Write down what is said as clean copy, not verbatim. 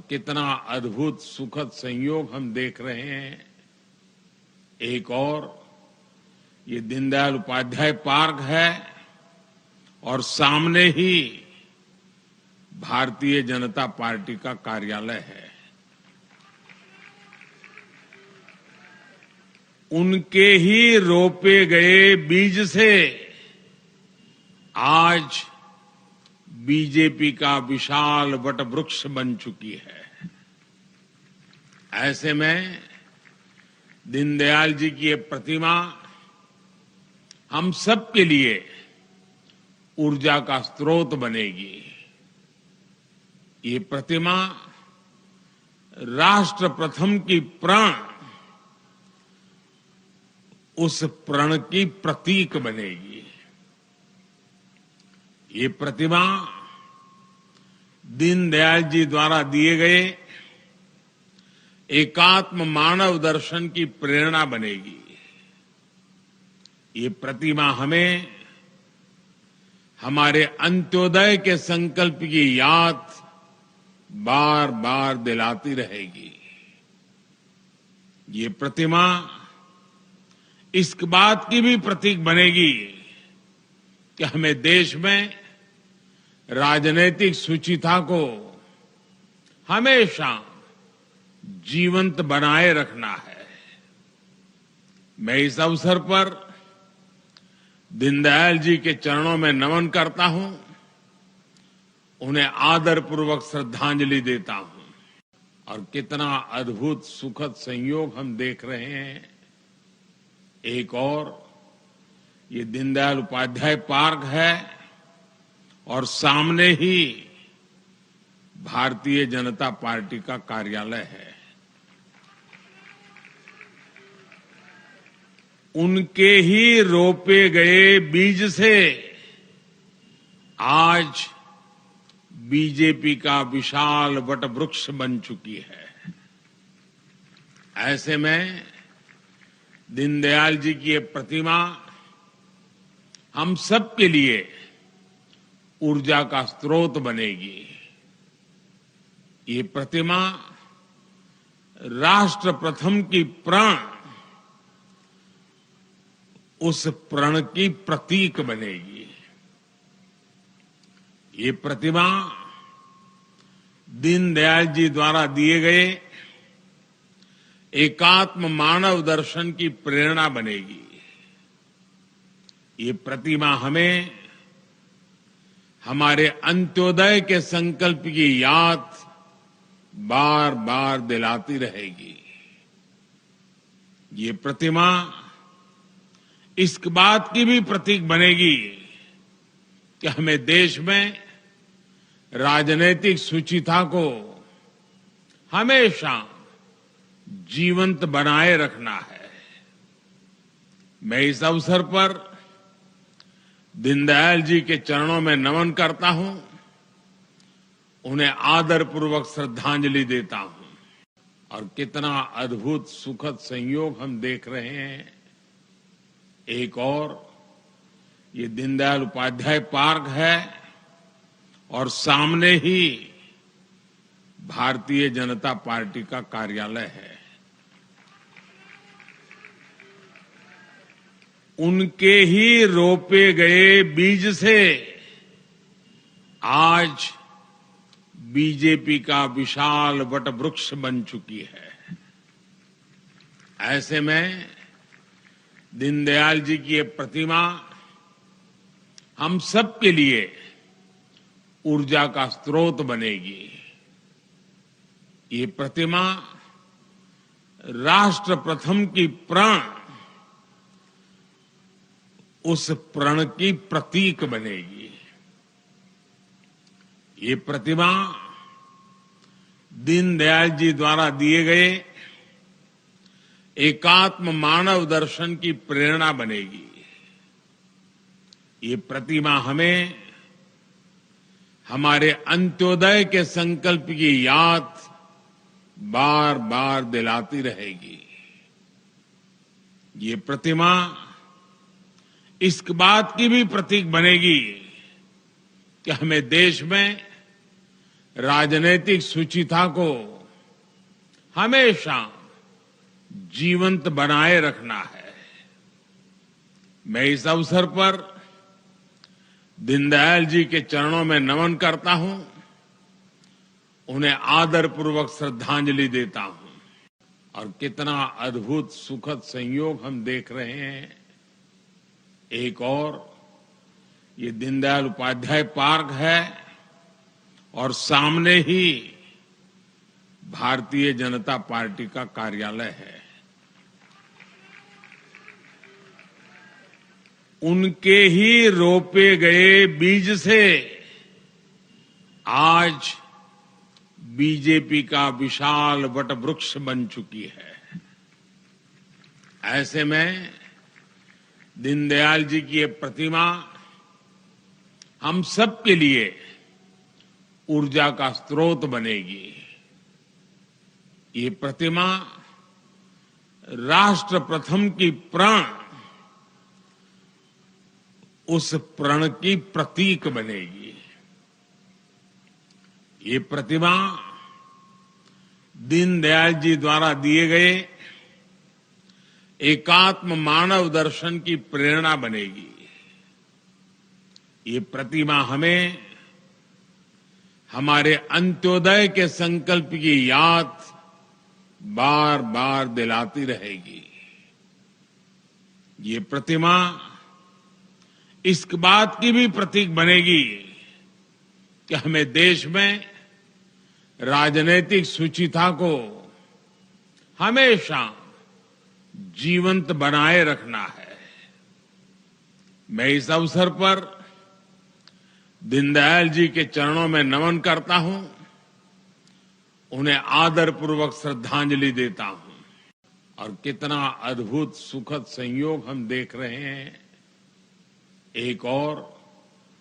कितना अद्भुत सुखद संयोग हम देख रहे हैं। एक और ये दीनदयाल उपाध्याय पार्क है और सामने ही भारतीय जनता पार्टी का कार्यालय है। उनके ही रोपे गए बीज से आज बीजेपी का विशाल वटवृक्ष बन चुकी है। ऐसे में दीनदयाल जी की ये प्रतिमा हम सब के लिए ऊर्जा का स्रोत बनेगी। ये प्रतिमा राष्ट्र प्रथम की प्रण, उस प्रण की प्रतीक बनेगी। ये प्रतिमा दीनदयाल जी द्वारा दिए गए एकात्म मानव दर्शन की प्रेरणा बनेगी। ये प्रतिमा हमें हमारे अंत्योदय के संकल्प की याद बार बार दिलाती रहेगी। ये प्रतिमा इस बात की भी प्रतीक बनेगी कि हमें देश में राजनीतिक शुचिता को हमेशा जीवंत बनाए रखना है। मैं इस अवसर पर दीनदयाल जी के चरणों में नमन करता हूं, उन्हें आदरपूर्वक श्रद्धांजलि देता हूं। और कितना अद्भुत सुखद संयोग हम देख रहे हैं। एक और ये दीनदयाल उपाध्याय पार्क है और सामने ही भारतीय जनता पार्टी का कार्यालय है। उनके ही रोपे गए बीज से आज बीजेपी का विशाल वटवृक्ष बन चुकी है। ऐसे में दीनदयाल जी की ये प्रतिमा हम सब के लिए ऊर्जा का स्रोत बनेगी। ये प्रतिमा राष्ट्र प्रथम की प्रण, उस प्रण की प्रतीक बनेगी। ये प्रतिमा दीनदयाल जी द्वारा दिए गए एकात्म मानव दर्शन की प्रेरणा बनेगी। ये प्रतिमा हमें हमारे अंत्योदय के संकल्प की याद बार बार दिलाती रहेगी। ये प्रतिमा इस बात की भी प्रतीक बनेगी कि हमें देश में राजनीतिक शुचिता को हमेशा जीवंत बनाए रखना है। मैं इस अवसर पर दीनदयाल जी के चरणों में नमन करता हूं, उन्हें आदरपूर्वक श्रद्धांजलि देता हूं। और कितना अद्भुत सुखद संयोग हम देख रहे हैं। एक और ये दीनदयाल उपाध्याय पार्क है और सामने ही भारतीय जनता पार्टी का कार्यालय है। उनके ही रोपे गए बीज से आज बीजेपी का विशाल वटवृक्ष बन चुकी है। ऐसे में दीनदयाल जी की ये प्रतिमा हम सब के लिए ऊर्जा का स्रोत बनेगी। ये प्रतिमा राष्ट्र प्रथम की प्रण, उस प्रण की प्रतीक बनेगी। ये प्रतिमा दीनदयाल जी द्वारा दिए गए एकात्म मानव दर्शन की प्रेरणा बनेगी। ये प्रतिमा हमें हमारे अंत्योदय के संकल्प की याद बार बार दिलाती रहेगी। ये प्रतिमा इस बात की भी प्रतीक बनेगी कि हमें देश में राजनीतिक शुचिता को हमेशा जीवंत बनाए रखना है। मैं इस अवसर पर दीनदयाल जी के चरणों में नमन करता हूं, उन्हें आदरपूर्वक श्रद्धांजलि देता हूं। और कितना अद्भुत सुखद संयोग हम देख रहे हैं। एक और ये दीनदयाल उपाध्याय पार्क है और सामने ही भारतीय जनता पार्टी का कार्यालय है। उनके ही रोपे गए बीज से आज बीजेपी का विशाल वटवृक्ष बन चुकी है। ऐसे में दीनदयाल जी की ये प्रतिमा हम सब के लिए ऊर्जा का स्रोत बनेगी। ये प्रतिमा राष्ट्र प्रथम की प्रण, उस प्रण की प्रतीक बनेगी। ये प्रतिमा दीनदयाल जी द्वारा दिए गए एकात्म मानव दर्शन की प्रेरणा बनेगी। ये प्रतिमा हमें हमारे अंत्योदय के संकल्प की याद बार बार दिलाती रहेगी। ये प्रतिमा इस बात की भी प्रतीक बनेगी कि हमें देश में राजनीतिक शुचिता को हमेशा जीवंत बनाए रखना है। मैं इस अवसर पर दीनदयाल जी के चरणों में नमन करता हूं, उन्हें आदरपूर्वक श्रद्धांजलि देता हूं। और कितना अद्भुत सुखद संयोग हम देख रहे हैं। एक और